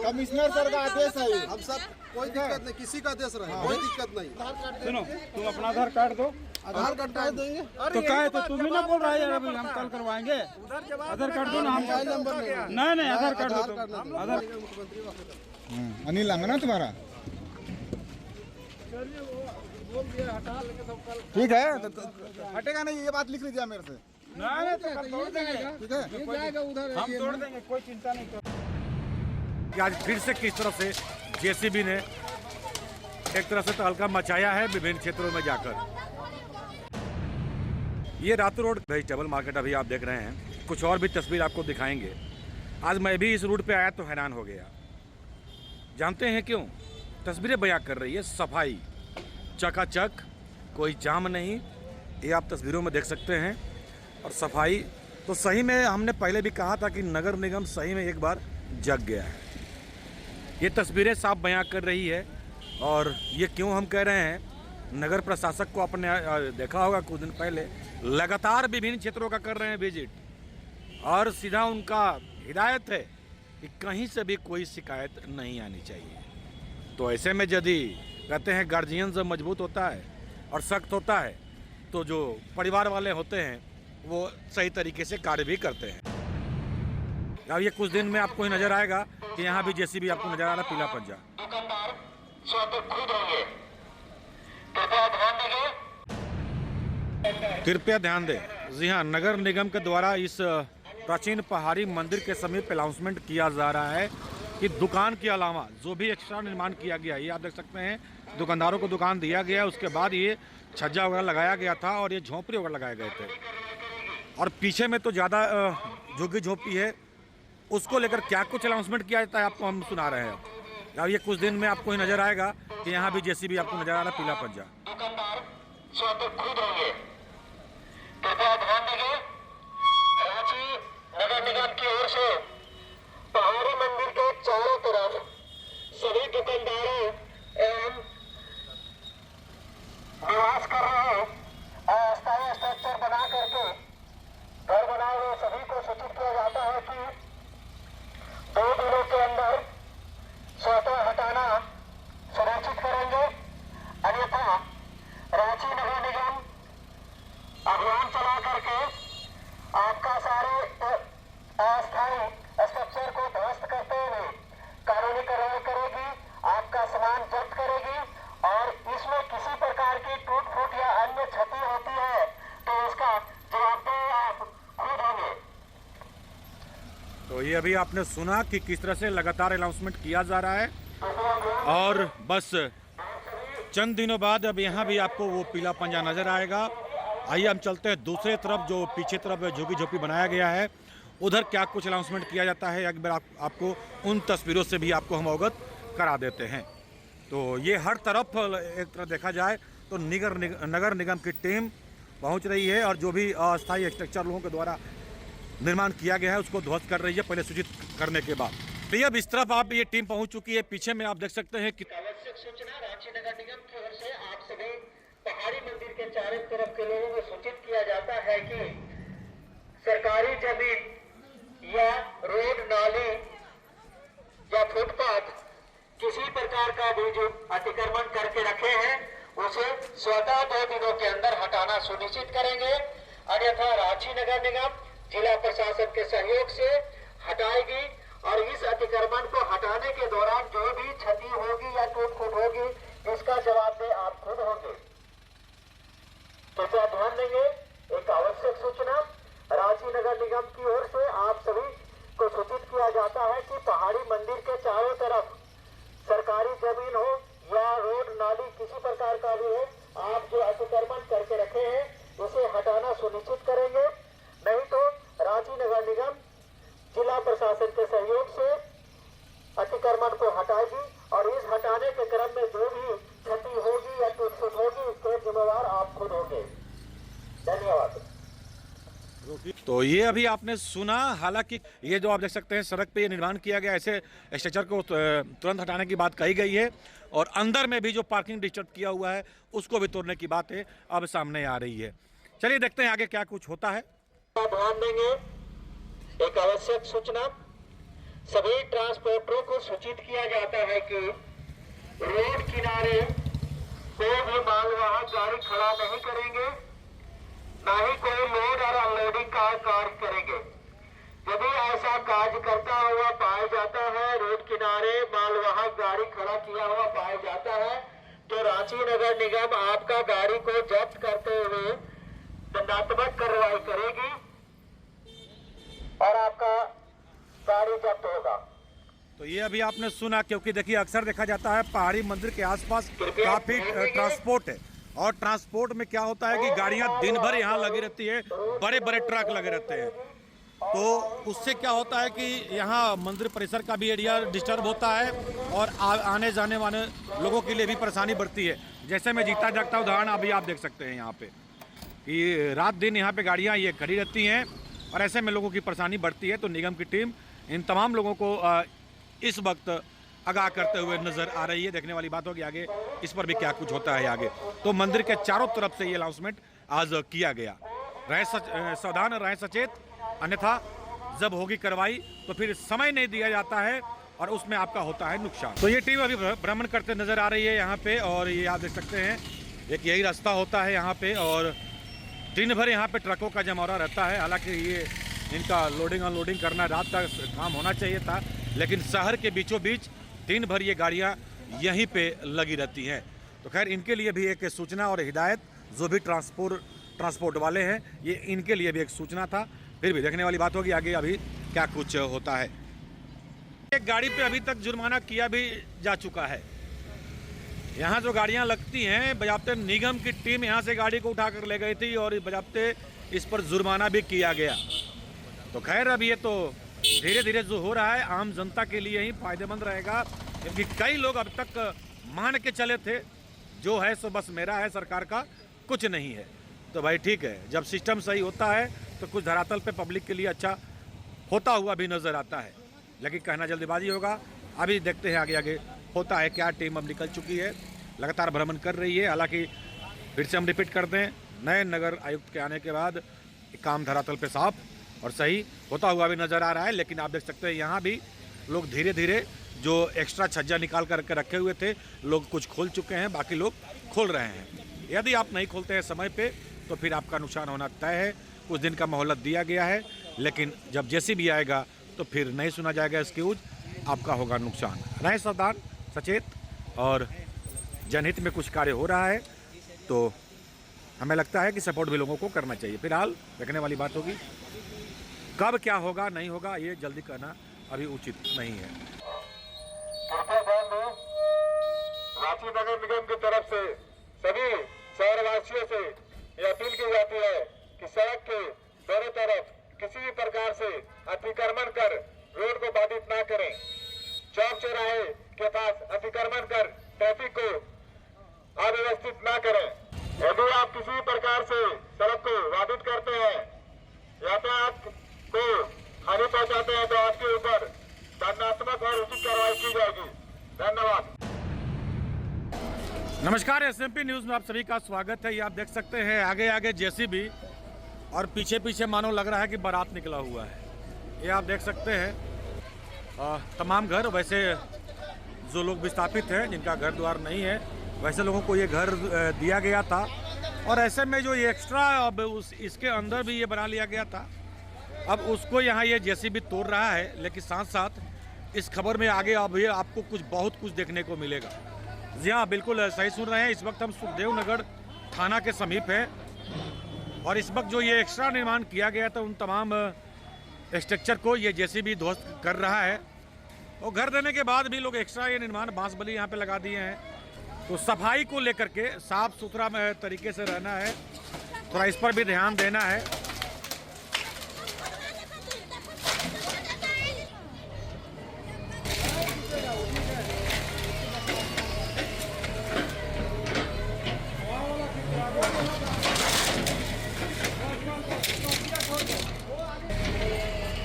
Commissioner sir का आदेश है, हम सब कोई दिक्कत नहीं, किसी का आदेश रहे, कोई दिक्कत नहीं। सुनो, तुम अपना आधार कार्ड दो, आधार कार्ड कार्ड देंगे तो क्या है, तो तुम ही ना बोल रहा है यार, अभी हम कल करवाएंगे। आधार कार्ड दो ना, हम मोबाइल नंबर नहीं आधार कार्ड दो, आधार। अनिल अंगना तुम्हारा ठीक है, हटेगा नहीं, ये बात लिख लीजिए मेरे से। नहीं तो कल तोड़ देंगे, ठीक है, हम तोड़ देंगे, कोई चिंता नहीं करो। आज फिर से किस तरह से जेसीबी ने एक तरह से तहलका मचाया है विभिन्न क्षेत्रों में जाकर। ये रातू रोड वेजिटेबल मार्केट अभी आप देख रहे हैं, कुछ और भी तस्वीर आपको दिखाएंगे। आज मैं भी इस रूट पे आया तो हैरान हो गया। जानते हैं क्यों? तस्वीरें बयां कर रही है सफाई, चकाचक, कोई जाम नहीं, ये आप तस्वीरों में देख सकते हैं। और सफाई तो सही में, हमने पहले भी कहा था कि नगर निगम सही में एक बार जग गया है। ये तस्वीरें साफ बयां कर रही है। और ये क्यों हम कह रहे हैं, नगर प्रशासक को आपने देखा होगा कुछ दिन पहले लगातार विभिन्न क्षेत्रों का कर रहे हैं विजिट, और सीधा उनका हिदायत है कि कहीं से भी कोई शिकायत नहीं आनी चाहिए। तो ऐसे में यदि कहते हैं गार्जियन जब मजबूत होता है और सख्त होता है, तो जो परिवार वाले होते हैं वो सही तरीके से कार्य भी करते हैं। अब ये कुछ दिन में आपको ही नजर आएगा कि यहाँ भी जेसीबी आपको नजर आ रहा है, पीला पंजा। दुकानदार स्वतः खुद होंगे, कृपया ध्यान दीजिए। कृपया ध्यान दें। जी हाँ, नगर निगम के द्वारा इस प्राचीन पहाड़ी मंदिर के समीप अनाउंसमेंट किया जा रहा है कि दुकान के अलावा जो भी एक्स्ट्रा निर्माण किया गया, ये आप देख सकते हैं, दुकानदारों को दुकान दिया गया, उसके बाद ये छज्जा वगैरह लगाया गया था और ये झोंपड़ी वगैरह लगाए गए थे। और पीछे में तो ज़्यादा झुग्गी झोंपड़ी है, उसको लेकर क्या कुछ अनाउंसमेंट किया जाता है आपको हम सुना रहे हैं। अब ये कुछ दिन में आपको ही नजर आएगा कि यहाँ भी जेसीबी आपको नजर आ रहा है, पीला पंजा। दुकानदार स्वतः खुद होंगे, कृपया ध्यान दीजिए। रांची नगर निगम की ओर से पहाड़ी मंदिर के चारों तरफ सभी दुकानदारों एवं निवास कर रहे अस्थायी स्ट्रक्चर बना करके घर बनाए हुए सभी को सूचित किया जाता है कि 2 दिनों के अंदर स्वतः हटाना सुनिश्चित करेंगे, अन्यथा रांची नगर निगम अभियान चला करके आपका सारे अस्थायी स्ट्रक्चर को ध्वस्त करते हुए कानूनी कार्रवाई करेगी, आपका सामान जब्त करेगी। और इसमें किसी प्रकार की टूट फूट या अन्य क्षति होती है तो उसका जवाबदेह आप खुद होंगे। तो ये अभी आपने सुना कि किस तरह से लगातार अनाउंसमेंट किया जा रहा है। और बस चंद दिनों बाद अब यहाँ भी आपको वो पीला पंजा नजर आएगा। आइए हम चलते हैं दूसरे तरफ, जो पीछे तरफ झुग्गी झोपड़ी बनाया गया है, उधर क्या कुछ अनाउंसमेंट किया जाता है। एक बार आपको उन तस्वीरों से भी आपको हम अवगत करा देते हैं। तो ये हर तरफ एक तरह देखा जाए तो नगर निगम की टीम पहुंच रही है और जो भी अस्थायी स्ट्रक्चर लोगों के द्वारा निर्माण किया गया है उसको ध्वस्त कर रही है, पहले सूचित करने के बाद। तो अब इस तरफ आप ये टीम पहुंच चुकी है। पीछे में आप देख सकते हैं कि आवश्यक सूचना रांची नगर निगम की ओर से आप सभी पहाड़ी मंदिर के चारों तरफ के लोगों को सूचित किया जाता है कि सरकारी जमीन या रोड, नाली या फुटपाथ किसी प्रकार का भी जो अतिक्रमण करके रखे हैं उसे स्वतः 2 दिनों के अंदर हटाना सुनिश्चित करेंगे, अन्यथा रांची नगर निगम जिला प्रशासन के सहयोग से हटाएगी। और इस अतिक्रमण को हटाने के दौरान जो भी क्षति होगी या टूट फूट होगी इसका जवाबदेह आप खुद होंगे। कृपया ध्यान देंगे। एक आवश्यक सूचना रांची नगर निगम की ओर से आप सभी को सूचित किया जाता है कि पहाड़ी मंदिर के चारों तरफ सरकारी जमीन हो या रोड, नाली, किसी प्रकार का भी हो, आप जो अतिक्रमण करके रखे हैं उसे हटाना सुनिश्चित करेंगे, नहीं तो रांची नगर निगम जिला प्रशासन के सहयोग से अतिक्रमण को हटाएगी। और इस हटाने के क्रम में जो भी क्षति होगी या टूट फूट होगी उसके जिम्मेवार आप खुद होंगे। धन्यवाद। तो ये अभी आपने सुना। हालांकि ये जो आप देख सकते हैं सड़क पे ये निर्माण किया गया, ऐसे स्ट्रक्चर को तुरंत हटाने की बात कही गई है। और अंदर में भी जो पार्किंग डिस्टर्ब किया हुआ है उसको भी तोड़ने की बात है अब सामने आ रही है। चलिए देखते हैं आगे क्या कुछ होता है। ध्यान देंगे, एक आवश्यक सूचना, सभी ट्रांसपोर्टरों को सूचित किया जाता है कि रोड किनारे कोई भी मालवाहक गाड़ी खड़ा नहीं करेंगे, ना ही कोई लोड और अनलोडिंग का कार्य करेंगे। यदि ऐसा कार्य करता हुआ पाया जाता है, रोड किनारे मालवाहक गाड़ी खड़ा किया हुआ पाया जाता है, तो रांची नगर निगम आपका गाड़ी को जब्त करते हुए दंडात्मक कार्रवाई करेगी और आपका गाड़ी जब्त होगा। तो ये अभी आपने सुना, क्योंकि देखिए अक्सर देखा जाता है पहाड़ी मंदिर के आसपास काफी ट्रांसपोर्ट है, और ट्रांसपोर्ट में क्या होता है कि गाड़ियां दिन भर यहाँ लगी रहती है, बड़े बड़े ट्रक लगे रहते हैं। तो उससे क्या होता है कि यहाँ मंदिर परिसर का भी एरिया डिस्टर्ब होता है और आने जाने वाले लोगों के लिए भी परेशानी बढ़ती है। जैसे मैं जीता जागता उदाहरण अभी आप देख सकते हैं यहाँ पे कि रात दिन यहाँ पे गाड़ियाँ ये खड़ी रहती हैं और ऐसे में लोगों की परेशानी बढ़ती है। तो निगम की टीम इन तमाम लोगों को इस वक्त आगाह करते हुए नजर आ रही है। देखने वाली बात होगी आगे इस पर भी क्या कुछ होता है आगे। तो मंदिर के चारों तरफ से ये अनाउंसमेंट आज किया गया। रहे सावधान, रहे सचेत, अन्यथा जब होगी कार्रवाई तो फिर समय नहीं दिया जाता है और उसमें आपका होता है नुकसान। तो ये टीम अभी भ्रमण करते नजर आ रही है यहाँ पे, और ये आप देख सकते हैं एक यही रास्ता होता है यहाँ पे, और दिन भर यहाँ पे ट्रकों का जमावड़ा रहता है। हालांकि ये इनका लोडिंग अनलोडिंग करना रात का काम होना चाहिए था, लेकिन शहर के बीचों बीच दिन भर ये गाड़ियाँ यहीं पे लगी रहती हैं। तो खैर इनके लिए भी एक सूचना और हिदायत, जो भी ट्रांसपोर्ट वाले हैं, ये इनके लिए भी एक सूचना था। फिर भी देखने वाली बात होगी आगे अभी क्या कुछ होता है। एक गाड़ी पे अभी तक जुर्माना किया भी जा चुका है। यहाँ जो गाड़ियाँ लगती हैं, बजाते निगम की टीम यहाँ से गाड़ी को उठाकर ले गई थी और बजाते इस पर जुर्माना भी किया गया। तो खैर अब ये तो धीरे धीरे जो हो रहा है आम जनता के लिए ही फायदेमंद रहेगा, क्योंकि कई लोग अब तक मान के चले थे जो है सो बस मेरा है, सरकार का कुछ नहीं है। तो भाई ठीक है, जब सिस्टम सही होता है तो कुछ धरातल पे पब्लिक के लिए अच्छा होता हुआ भी नज़र आता है, लेकिन कहना जल्दीबाजी होगा। अभी देखते हैं आगे आगे होता है क्या। टीम अब निकल चुकी है, लगातार भ्रमण कर रही है। हालांकि फिर से हम रिपीट कर दें, नए नगर आयुक्त के आने के बाद काम धरातल पे साफ और सही होता हुआ भी नज़र आ रहा है। लेकिन आप देख सकते हैं यहाँ भी लोग धीरे धीरे जो एक्स्ट्रा छज्जा निकाल कर रखे हुए थे, लोग कुछ खोल चुके हैं, बाकी लोग खोल रहे हैं। यदि आप नहीं खोलते हैं समय पे तो फिर आपका नुकसान होना तय है। कुछ दिन का मोहलत दिया गया है, लेकिन जब जेसीबी आएगा तो फिर नहीं सुना जाएगा एक्सक्यूज, आपका होगा नुकसान। रहें सावधान, सचेत, और जनहित में कुछ कार्य हो रहा है तो हमें लगता है कि सपोर्ट भी लोगों को करना चाहिए। फिलहाल देखने वाली बात होगी, कब क्या होगा नहीं होगा ये जल्दी कहना अभी उचित नहीं है। रांची नगर निगम की तरफ से सभी शहरवासियों से यह अपील की जाती है कि सड़क के दोनों तरफ किसी भी प्रकार से अतिक्रमण कर रोड को बाधित ना करें। चौक चौराहे के पास अतिक्रमण कर ट्रैफिक को अव्यवस्थित ना करें। यदि आप किसी प्रकार से सड़क को बाधित करते हैं, यातायात को हानि पहुंचाते हैं, तो आपके ऊपर दंडात्मक और उचित कार्रवाई की जाएगी। धन्यवाद। नमस्कार, एसएमपी न्यूज़ में आप सभी का स्वागत है। ये आप देख सकते हैं आगे आगे जेसीबी और पीछे पीछे मानो लग रहा है कि बारात निकला हुआ है। ये आप देख सकते हैं तमाम घर, वैसे जो लोग विस्थापित हैं जिनका घर द्वार नहीं है, वैसे लोगों को ये घर दिया गया था, और ऐसे में जो ये एक्स्ट्रा अब इसके अंदर भी ये बना लिया गया था, अब उसको यहाँ ये जेसीबी तोड़ रहा है। लेकिन साथ साथ इस खबर में आगे अब ये आपको बहुत कुछ देखने को मिलेगा। जी हाँ, बिल्कुल सही सुन रहे हैं। इस वक्त हम सुखदेव नगर थाना के समीप है, और इस वक्त जो ये एक्स्ट्रा निर्माण किया गया था उन तमाम स्ट्रक्चर को ये जेसीबी ध्वस्त कर रहा है। और घर देने के बाद भी लोग एक्स्ट्रा ये निर्माण बांस बली यहाँ पे लगा दिए हैं। तो सफाई को लेकर के साफ सुथरा तरीके से रहना है, थोड़ा इस पर भी ध्यान देना है।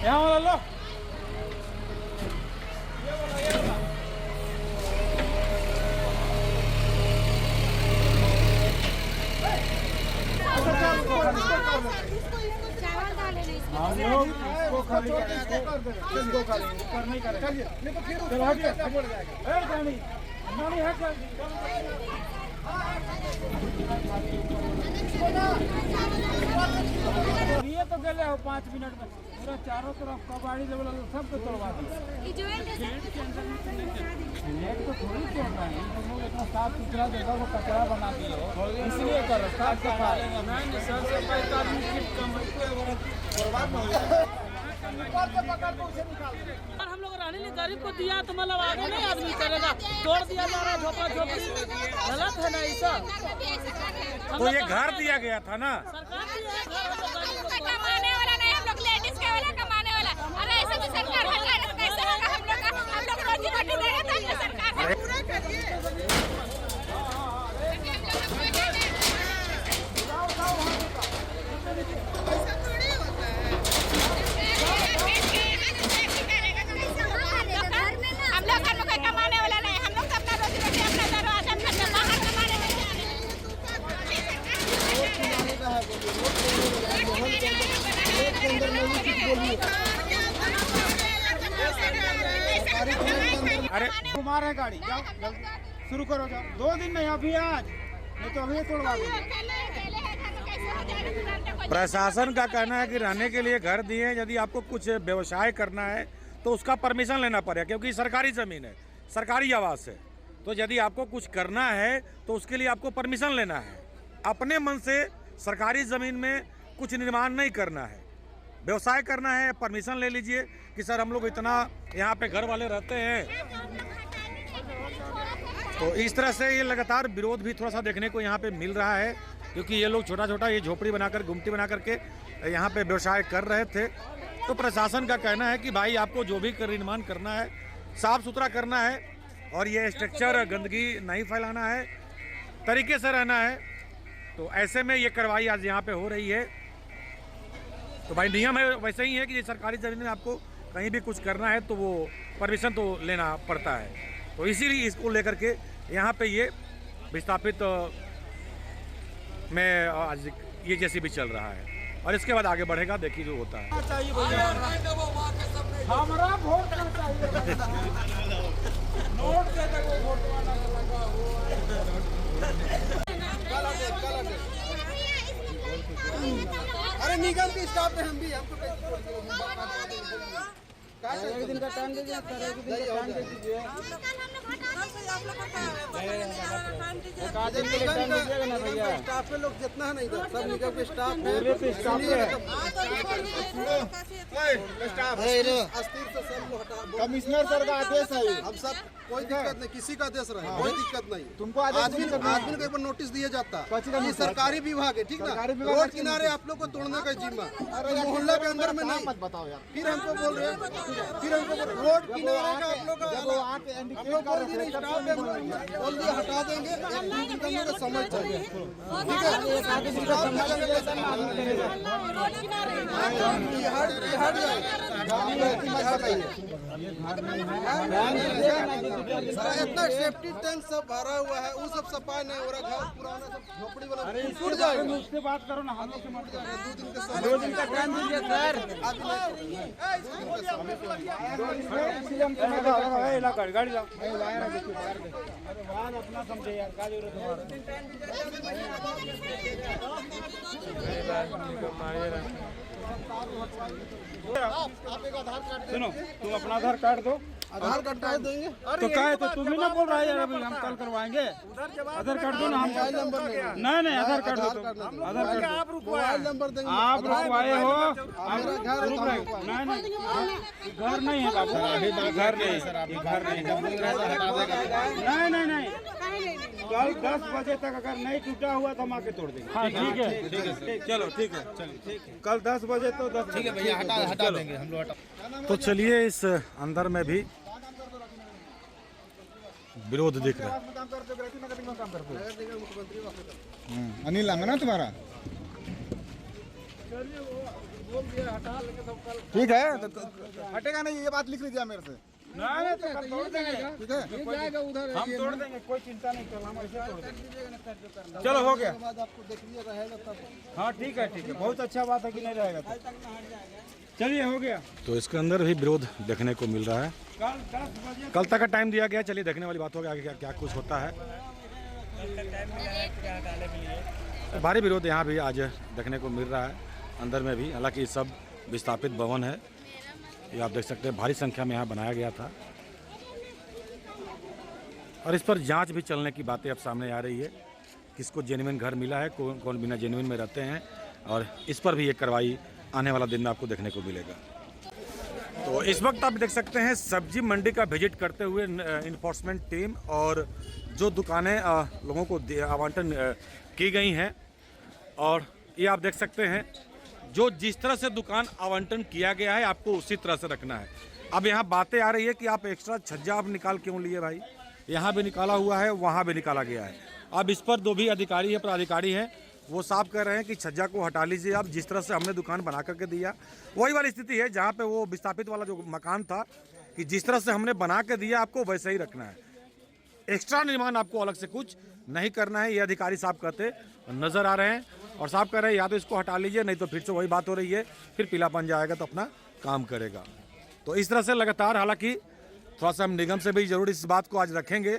यहाँ वाला लो। हम लोग इसको खाली इसको खाली ऊपर नहीं करेंगे। नहीं तो फिर चलो हटिए पड़ जाएगा। ए जानी नानी हट जा। ये तो गले हो 5 मिनट में पूरा चारों तरफ कबाड़ी लेवल सब पे तोड़वा दिया। नेट तो थोड़ी तोड़ रहा है, हम लोग इतना साफ सुथरा जगह को कचरा बना दिए हो इसलिए कर साफ सफाई साफ सफाई का बर्बाद हो गया। और हम लोग रहने लिए गरीब को दिया तो मतलब आगे नहीं आदमी करेगा, तोड़ दिया जा रहा है झोपड़ा झोपड़ी, गलत है ना ऐसा। तो ये घर दिया गया था ना, सरकार दिया है घर, हम लोग गरीब लोग को। कमाने वाला नहीं, हम लोग लेडीज के वाला कमाने वाला। अरे ऐसे में सरकार हटाए तो कैसे होगा? हम लोग रोजी रोटी देगा तब ना सरकार पूरा करिए। हम लोग घर में कोई कमाने वाला नहीं, हम लोग तो अपना रोजी रोटी अपना दरवाजा पर बाहर कमाने अरे कुमार है गाड़ी, जाओ जल्दी शुरू करो, जाओ 2 दिन नहीं अभी आज, नहीं तो अभी तोड़वा देंगे। प्रशासन का कहना है कि रहने के लिए घर दिए हैं, यदि आपको कुछ व्यवसाय करना है तो उसका परमिशन लेना पड़ेगा, क्योंकि सरकारी ज़मीन है, सरकारी आवास है। तो यदि आपको कुछ करना है तो उसके लिए आपको परमिशन लेना है। अपने मन से सरकारी ज़मीन में कुछ निर्माण नहीं करना है, व्यवसाय करना है, परमिशन ले लीजिए कि सर हम लोग इतना यहाँ पे घर वाले रहते हैं। तो इस तरह से ये लगातार विरोध भी थोड़ा सा देखने को यहाँ पे मिल रहा है, क्योंकि ये लोग छोटा छोटा ये झोपड़ी बनाकर, गुमटी बना करके यहाँ पे व्यवसाय कर रहे थे। तो प्रशासन का कहना है कि भाई आपको जो भी निर्माण करना है साफ सुथरा करना है, और ये स्ट्रक्चर गंदगी नहीं फैलाना है, तरीके से रहना है। तो ऐसे में ये कार्रवाई आज यहाँ पे हो रही है। तो भाई नियम है वैसे ही है कि सरकारी ज़मीन में आपको कहीं भी कुछ करना है तो वो परमिशन तो लेना पड़ता है। तो इसीलिए इसको लेकर के यहाँ पे ये विस्थापित में आज ये जैसे भी चल रहा है, और इसके बाद आगे बढ़ेगा, देखिए जो होता है। हमारा वोट चाहिए, नोट दे दे वो वोट वाला लगा अरे निगम के स्टाफ पे हम भी हमको एक दिन का टाइम दीजिए सर, एक दिन का टाइम दे दीजिए। निगम के स्टाफ पे लोग जितना है ना इधर सब निगम के स्टाफ अस्थिर से सब लोग हटा। कमिश्नर सर का आदेश है, हम सब कोई दिक्कत नहीं, किसी का आदेश रहे कोई दिक्कत नहीं। तुमको आदमी को एक बार नोटिस दिया जाता, ये सरकारी विभाग है, ठीक ना। रोड किनारे आप लोग को तोड़ने का जिम्मा, मोहल्ला के अंदर में नहीं। मत बताओ यार, फिर हमको बोल रहे हैं, फिर हमको रोड किनारे का आप लोग बोल दिया हटा देंगे, एक समझ चाहिए, ठीक है। इतना सेफ्टी टैंक सब भरा हुआ है, वो सब सफाई नहीं हो रहा, घर पुराना सब झोपड़ी बना टूट जाएगा। उससे बात करो ना, हम लोग से मत करो। 2 दिन का टाइम दीजिए सर। गाड़ी लाओ, अरे वाहन अपना समझे यार, क्या जरूरत है। सुनो, तुम अपना आधार कार्ड दो, आधार कार्ड कर देंगे। तो क्या है, तो तुम ही ना बोल रहा है यार, अभी हम कल करवाएंगे। आधार कार्ड दो ना, हम मोबाइल नंबर नहीं आधार कार्ड दो, आधार कार्ड आप मोबाइल नंबर देंगे। आप रुकवाए हो, मेरा घर नहीं घर नहीं है बाबू, घर नहीं है, ये घर नहीं है। नहीं कल 10 बजे तक अगर नहीं टूटा हुआ तो हम आके तोड़ देंगे। हाँ ठीक है, चलो ठीक है, कल 10 बजे तो 10 ठीक है भैया, हटा देंगे हम लोग। तो चलिए इस अंदर में भी विरोध दिख रहा है। अनिल नाम है ना तुम्हारा? ठीक है, तो हटेगा नहीं, ये बात लिख लीजिए मेरे से। नहीं तो तोड़ देंगे, हम तोड़ देंगे, कोई चिंता नहीं, कल हम ऐसे तोड़ देंगे। चलो हो गया, आपको देखिए रहेगा तब। हाँ ठीक है, बहुत अच्छा बात है कि नहीं रहेगा तो। चलिए हो गया। तो इसके अंदर भी विरोध देखने को मिल रहा है। कल 10 बजे कल तक का टाइम दिया गया, चलिए देखने वाली बात होगी आगे क्या कुछ होता है। भारी विरोध यहाँ भी आज देखने को मिल रहा है, अंदर में भी। हालांकि सब विस्थापित भवन है, ये आप देख सकते हैं, भारी संख्या में यहाँ बनाया गया था और इस पर जांच भी चलने की बातें अब सामने आ रही है। किसको जेन्युइन घर मिला है, कौन बिना जेन्युइन में रहते हैं, और इस पर भी एक कार्रवाई आने वाला दिन में आपको देखने को मिलेगा। तो इस वक्त आप देख सकते हैं सब्जी मंडी का विजिट करते हुए इन्फोर्समेंट टीम और जो दुकानें लोगों को आवंटन की गई हैं, और ये आप देख सकते हैं जो जिस तरह से दुकान आवंटन किया गया है आपको उसी तरह से रखना है। अब यहाँ बातें आ रही है कि आप एक्स्ट्रा छज्जा आप निकाल क्यों लिए भाई, यहाँ भी निकाला हुआ है, वहाँ भी निकाला गया है। अब इस पर जो भी अधिकारी है, पदाधिकारी हैं, वो साफ कर रहे हैं कि छज्जा को हटा लीजिए आप, जिस तरह से हमने दुकान बना करके दिया वही वाली स्थिति है जहाँ पे वो विस्थापित वाला जो मकान था, कि जिस तरह से हमने बना के दिया आपको वैसे ही रखना है। एक्स्ट्रा निर्माण आपको अलग से कुछ नहीं करना है, ये अधिकारी साहब कहते नजर आ रहे हैं और साहब कह रहे हैं या तो इसको हटा लीजिए, नहीं तो फिर से वही बात हो रही है, फिर पीलापन जाएगा तो अपना काम करेगा। तो इस तरह से लगातार, हालांकि थोड़ा सा हम निगम से भी जरूर इस बात को आज रखेंगे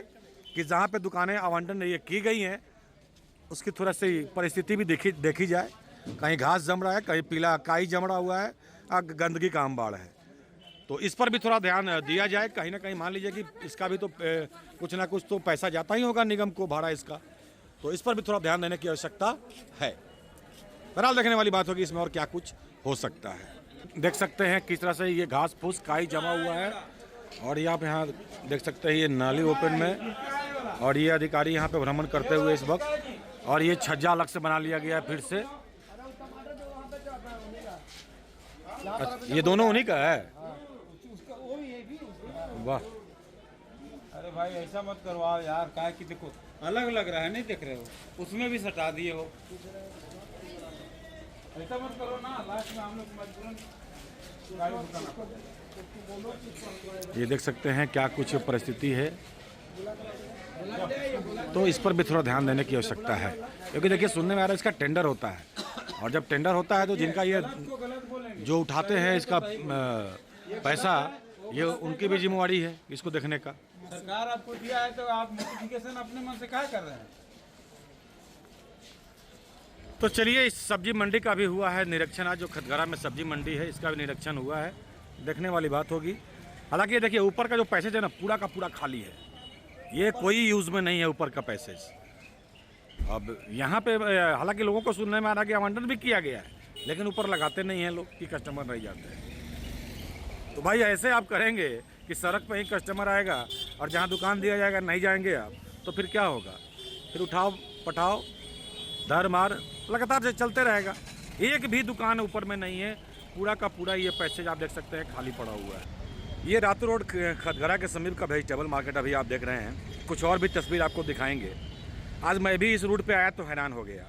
कि जहाँ पे दुकानें आवंटन ये की गई हैं उसकी थोड़ा सी परिस्थिति भी देखी जाए। कहीं घास जम रहा है, कहीं पीला काई जमड़ा हुआ है, गंदगी का अंबाड़ है, तो इस पर भी थोड़ा ध्यान दिया जाए। कहीं ना कहीं मान लीजिए कि इसका भी तो कुछ ना कुछ तो पैसा जाता ही होगा निगम को, भाड़ा इसका, तो इस पर भी थोड़ा ध्यान देने की आवश्यकता है। बहरहाल देखने वाली बात होगी इसमें और क्या कुछ हो सकता है। देख सकते हैं किस तरह से ये घास फूस काई जमा हुआ है, और ये आप यहाँ देख सकते हैं ये नाली ओपन में, और ये अधिकारी यहाँ पे भ्रमण करते हुए इस वक्त, और ये छज्जा अलग से बना लिया गया है फिर से। ये दोनों उन्हीं का है, वाह। अरे भाई ऐसा मत करवाओ यार, काय कि देखो अलग लग रहा है, नहीं देख रहे हो, उसमें भी सटा दिए हो, ऐसा मत करो ना, लास्ट में हम लोग मजबूरन गाड़ी उठाना पड़ेगा। ये देख सकते हैं क्या कुछ परिस्थिति है, तो इस पर भी थोड़ा ध्यान देने की आवश्यकता है, क्योंकि देखिए सुनने में आ रहा है इसका टेंडर होता है, और जब टेंडर होता है तो जिनका ये जो उठाते हैं इसका पैसा, ये उनकी भी जिम्मेवारी है इसको देखने का। सरकार आपको दिया है तो आप नोटिफिकेशन अपने मन से क्या कर रहे हैं। तो चलिए, इस सब्जी मंडी का भी हुआ है निरीक्षण, आज जो खतगरा में सब्जी मंडी है इसका भी निरीक्षण हुआ है, देखने वाली बात होगी। हालांकि ये देखिए ऊपर का जो पैसेज है ना पूरा का पूरा खाली है, ये कोई यूज़ में नहीं है ऊपर का पैसेज। अब यहाँ पे हालांकि लोगों को सुनने में आ रहा है कि आवंटन भी किया गया है, लेकिन ऊपर लगाते नहीं हैं लोग कि कस्टमर रह जाते हैं। तो भाई ऐसे आप करेंगे कि सड़क पे ही कस्टमर आएगा और जहाँ दुकान दिया जाएगा नहीं जाएंगे आप, तो फिर क्या होगा, फिर उठाओ पठाओ धर मार लगातार से चलते रहेगा। एक भी दुकान ऊपर में नहीं है, पूरा का पूरा ये पैसेज आप देख सकते हैं खाली पड़ा हुआ है। ये रातू रोड खतगरा के समीप का वेजिटेबल मार्केट अभी आप देख रहे हैं, कुछ और भी तस्वीर आपको दिखाएंगे। आज मैं भी इस रूट पे आया तो हैरान हो गया,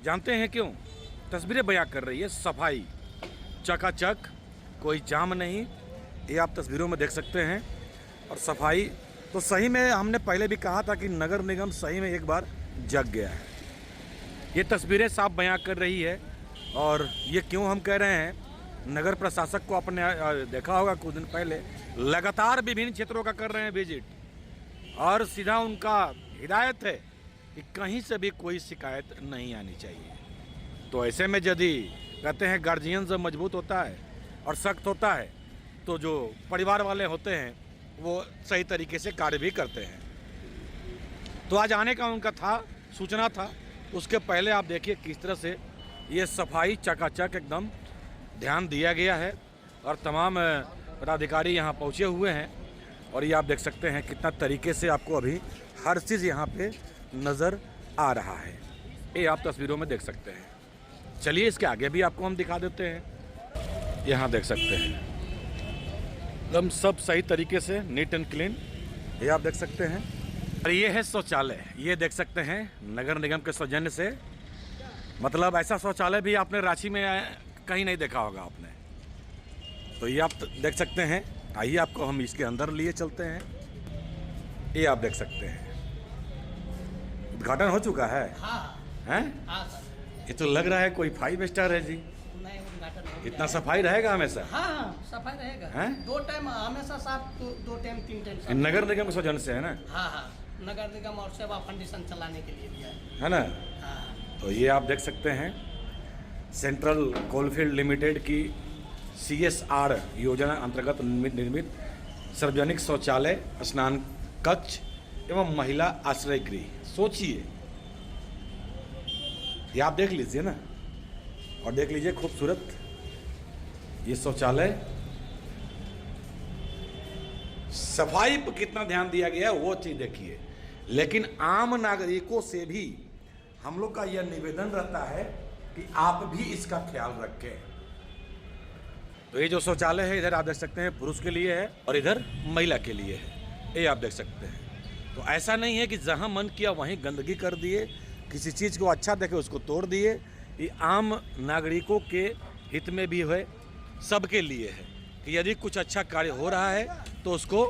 जानते हैं क्यों? तस्वीरें बयां कर रही है सफाई, चकाचक, कोई जाम नहीं, ये आप तस्वीरों में देख सकते हैं। और सफाई तो सही में हमने पहले भी कहा था कि नगर निगम सही में एक बार जग गया है, ये तस्वीरें साफ बयां कर रही है। और ये क्यों हम कह रहे हैं, नगर प्रशासक को आपने देखा होगा कुछ दिन पहले लगातार विभिन्न क्षेत्रों का कर रहे हैं विजिट, और सीधा उनका हिदायत है कि कहीं से भी कोई शिकायत नहीं आनी चाहिए। तो ऐसे में यदि कहते हैं गार्जियन जब मजबूत होता है और सख्त होता है तो जो परिवार वाले होते हैं वो सही तरीके से कार्य भी करते हैं। तो आज आने का उनका था, सूचना था, उसके पहले आप देखिए किस तरह से ये सफाई चकाचक एकदम ध्यान दिया गया है, और तमाम पदाधिकारी यहाँ पहुँचे हुए हैं। और ये आप देख सकते हैं कितना तरीके से आपको अभी हर चीज़ यहाँ पे नज़र आ रहा है, ये आप तस्वीरों में देख सकते हैं। चलिए इसके आगे भी आपको हम दिखा देते हैं, यहाँ देख सकते हैं एकदम सब सही तरीके से नीट एंड क्लीन, ये आप देख सकते हैं। और ये है शौचालय, ये देख सकते हैं नगर निगम के सौजन्य से, मतलब ऐसा शौचालय भी आपने रांची में कहीं नहीं देखा होगा आपने। तो ये आप देख सकते हैं, आइए आपको हम इसके अंदर लिए चलते हैं। ये आप देख सकते हैं उद्घाटन हो चुका है। हैं? ये तो लग रहा है कोई 5 स्टार है जी। नहीं, उद्घाटन हो इतना सफाई रहेगा हमेशा? हाँ, सफाई रहेगा। हैं? 2 टाइम हमेशा साफ, 2 टाइम 3 टाइम साफ। नगर निगम के सौजन्य से है ना? हाँ, नगर निगम और सेवा फाउंडेशन चलाने के लिए दिया है ना? हाँ। तो ये आप देख सकते हैं सेंट्रल कोलफील्ड लिमिटेड की CSR योजना अंतर्गत निर्मित सार्वजनिक शौचालय, स्नान कक्ष एवं महिला आश्रय गृह। सोचिए, ये आप देख लीजिए ना, और देख लीजिए खूबसूरत ये शौचालय। सफाई पर कितना ध्यान दिया गया है वो चीज देखिए। लेकिन आम नागरिकों से भी हम लोग का यह निवेदन रहता है कि आप भी इसका ख्याल रखें। तो ये जो शौचालय है इधर आप देख सकते हैं पुरुष के लिए है और इधर महिला के लिए है। ये आप देख सकते हैं। तो ऐसा नहीं है कि जहां मन किया वहीं गंदगी कर दिए, किसी चीज़ को अच्छा देखे उसको तोड़ दिए। ये आम नागरिकों के हित में भी है, सबके लिए है कि यदि कुछ अच्छा कार्य हो रहा है तो उसको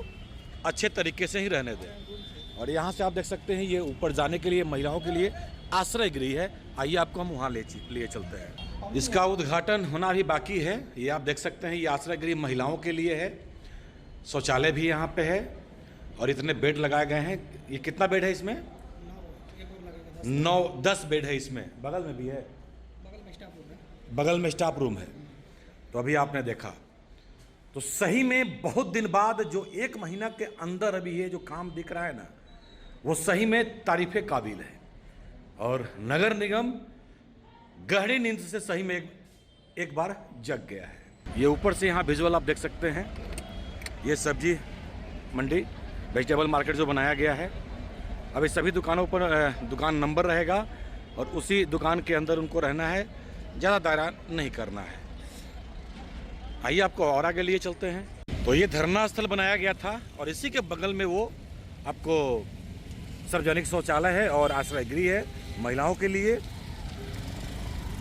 अच्छे तरीके से ही रहने दें। और यहाँ से आप देख सकते हैं ये ऊपर जाने के लिए महिलाओं के लिए आश्रय गृह है। आइए आपको हम वहाँ लिए चलते हैं। इसका उद्घाटन होना भी बाकी है। ये आप देख सकते हैं ये आश्रय गृह महिलाओं के लिए है। शौचालय भी यहाँ पे है और इतने बेड लगाए गए हैं। ये कितना बेड है इसमें? 9-10 बेड है इसमें। बगल में भी है, बगल में स्टाफ रूम है। तो अभी आपने देखा तो सही में बहुत दिन बाद जो 1 महीना के अंदर अभी ये जो काम दिख रहा है ना, वो सही में तारीफे काबिल है। और नगर निगम गहरी नींद से सही में एक बार जग गया है। ये ऊपर से यहाँ विजुअल आप देख सकते हैं। ये सब्जी मंडी, वेजिटेबल मार्केट जो बनाया गया है, अभी सभी दुकानों पर दुकान नंबर रहेगा और उसी दुकान के अंदर उनको रहना है, ज़्यादा दायरा नहीं करना है। आइए आपको और आगे लिए चलते हैं। तो ये धरना स्थल बनाया गया था और इसी के बगल में वो आपको सार्वजनिक शौचालय है और आश्रय गृह है महिलाओं के लिए,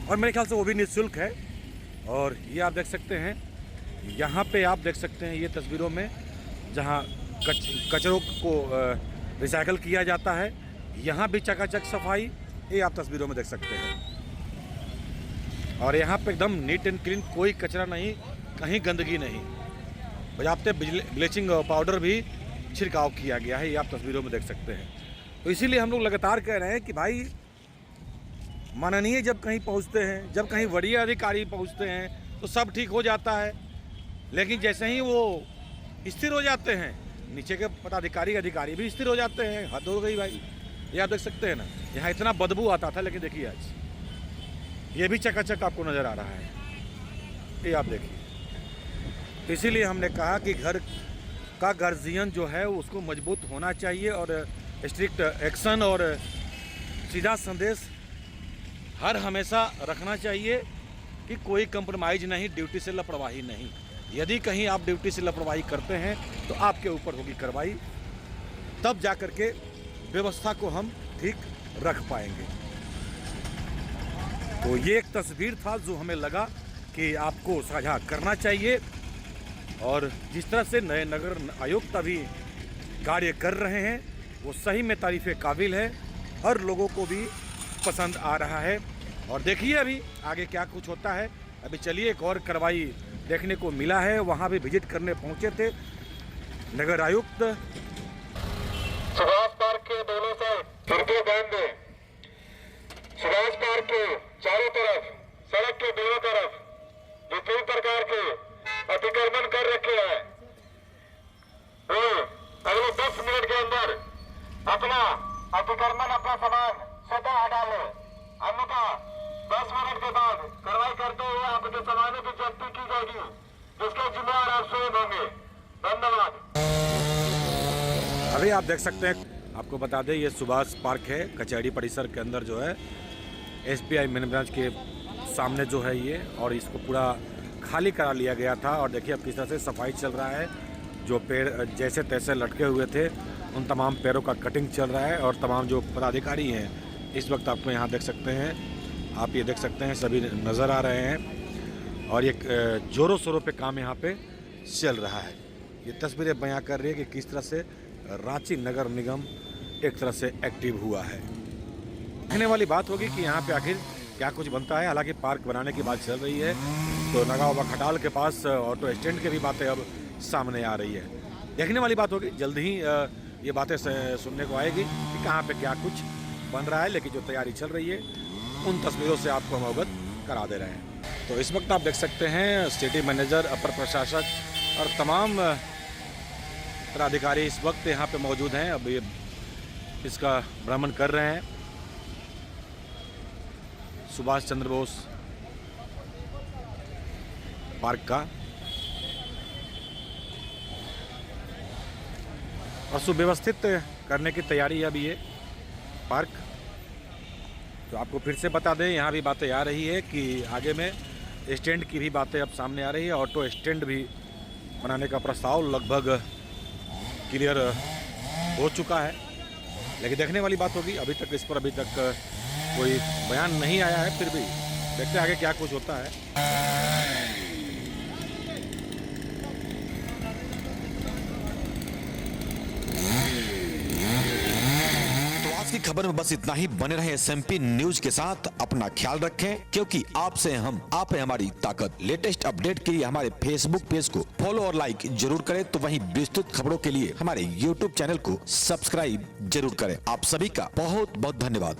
और मेरे ख्याल से वो भी निःशुल्क है। और ये आप देख सकते हैं, यहाँ पे आप देख सकते हैं ये तस्वीरों में जहाँ कचरों को रिसाइकल किया जाता है, यहाँ भी चकाचक सफाई, ये आप तस्वीरों में देख सकते हैं। और यहाँ पे एकदम नीट एंड क्लीन, कोई कचरा नहीं, कहीं गंदगी नहीं, बजाते ब्लीचिंग पाउडर भी छिड़काव किया गया है, ये आप तस्वीरों में देख सकते हैं। तो इसीलिए हम लोग लगातार कह रहे हैं कि भाई माननीय जब कहीं पहुंचते हैं, जब कहीं वरीय अधिकारी पहुंचते हैं तो सब ठीक हो जाता है, लेकिन जैसे ही वो स्थिर हो जाते हैं नीचे के पदाधिकारी अधिकारी भी स्थिर हो जाते हैं। हद हो गई भाई। ये आप देख सकते हैं ना, यहाँ इतना बदबू आता था, लेकिन देखिए आज ये भी चकाचक आपको नज़र आ रहा है। ये आप देखिए। तो इसीलिए हमने कहा कि घर का गार्जियन जो है उसको मजबूत होना चाहिए और स्ट्रिक्ट एक्शन और सीधा संदेश हर हमेशा रखना चाहिए कि कोई कंप्रोमाइज नहीं, ड्यूटी से लापरवाही नहीं। यदि कहीं आप ड्यूटी से लापरवाही करते हैं तो आपके ऊपर होगी कार्रवाई, तब जा कर के व्यवस्था को हम ठीक रख पाएंगे। तो ये एक तस्वीर था जो हमें लगा कि आपको साझा करना चाहिए। और जिस तरह से नए नगर आयुक्त अभी कार्य कर रहे हैं वो सही में तारीफ़े काबिल है, हर लोगों को भी पसंद आ रहा है। और देखिए अभी आगे क्या कुछ होता है। अभी चलिए एक और कार्रवाई देखने को मिला है, वहाँ भी विजिट करने पहुँचे थे नगर आयुक्त। सुभाष पार्क के दोनों साइड सड़कें बंद है। सुभाष पार्क के चारों तरफ, सड़क के दोनों तरफ विभिन्न प्रकार के अतिक्रमण कर रखे हैं। अगले 10 मिनट के अंदर अपना अतिक्रमण, अपना सामान स्वतः हटा ले, अन्यथा 10 मिनट के बाद कार्रवाई करते हुए आपके सामानों की जब्ती की जाएगी, जिसके जिम्मेदार आप स्वयं होंगे। धन्यवाद। अभी आप देख सकते हैं, आपको बता दें ये सुभाष पार्क है, कचहरी परिसर के अंदर जो है SBI मेन ब्रांच के सामने जो है ये, और इसको पूरा खाली करा लिया गया था। और देखिए अब किस तरह से सफाई चल रहा है। जो पेड़ जैसे तैसे लटके हुए थे उन तमाम पेड़ों का कटिंग चल रहा है। और तमाम जो पदाधिकारी हैं इस वक्त आपको यहाँ देख सकते हैं, आप ये देख सकते हैं सभी नज़र आ रहे हैं। और ये जोरों शोरों पे काम यहाँ पे चल रहा है। ये तस्वीरें बयां कर रही है कि किस तरह से रांची नगर निगम एक तरह से एक्टिव हुआ है। देखने वाली बात होगी कि यहाँ पे आखिर क्या कुछ बनता है। हालांकि पार्क बनाने की बात चल रही है, तो नगावा खटाल के पास ऑटो स्टैंड की भी बातें अब सामने आ रही है। देखने वाली बात होगी, जल्द ही ये बातें सुनने को आएगी कि कहाँ पे क्या कुछ बन रहा है। लेकिन जो तैयारी चल रही है उन तस्वीरों से आपको हम अवगत करा दे रहे हैं। तो इस वक्त आप देख सकते हैं सिटी मैनेजर, अपर प्रशासक और तमाम पदाधिकारी इस वक्त यहाँ पे मौजूद हैं। अब ये इसका भ्रमण कर रहे हैं। सुभाष चंद्र बोस पार्क का और सुव्यवस्थित करने की तैयारी है अभी ये पार्क। तो आपको फिर से बता दें, यहाँ भी बातें आ रही है कि आगे में स्टैंड की भी बातें अब सामने आ रही है। ऑटो स्टैंड भी बनाने का प्रस्ताव लगभग क्लियर हो चुका है। लेकिन देखने वाली बात होगी, अभी तक इस पर कोई बयान नहीं आया है। फिर भी देखते हैं आगे क्या कुछ होता है। आज की खबर में बस इतना ही। बने रहे SMP न्यूज के साथ। अपना ख्याल रखें, क्योंकि आपसे हम, आप है हमारी ताकत। लेटेस्ट अपडेट के लिए हमारे फेसबुक पेज को फॉलो और लाइक जरूर करें, तो वहीं विस्तृत खबरों के लिए हमारे YouTube चैनल को सब्सक्राइब जरूर करें। आप सभी का बहुत बहुत धन्यवाद।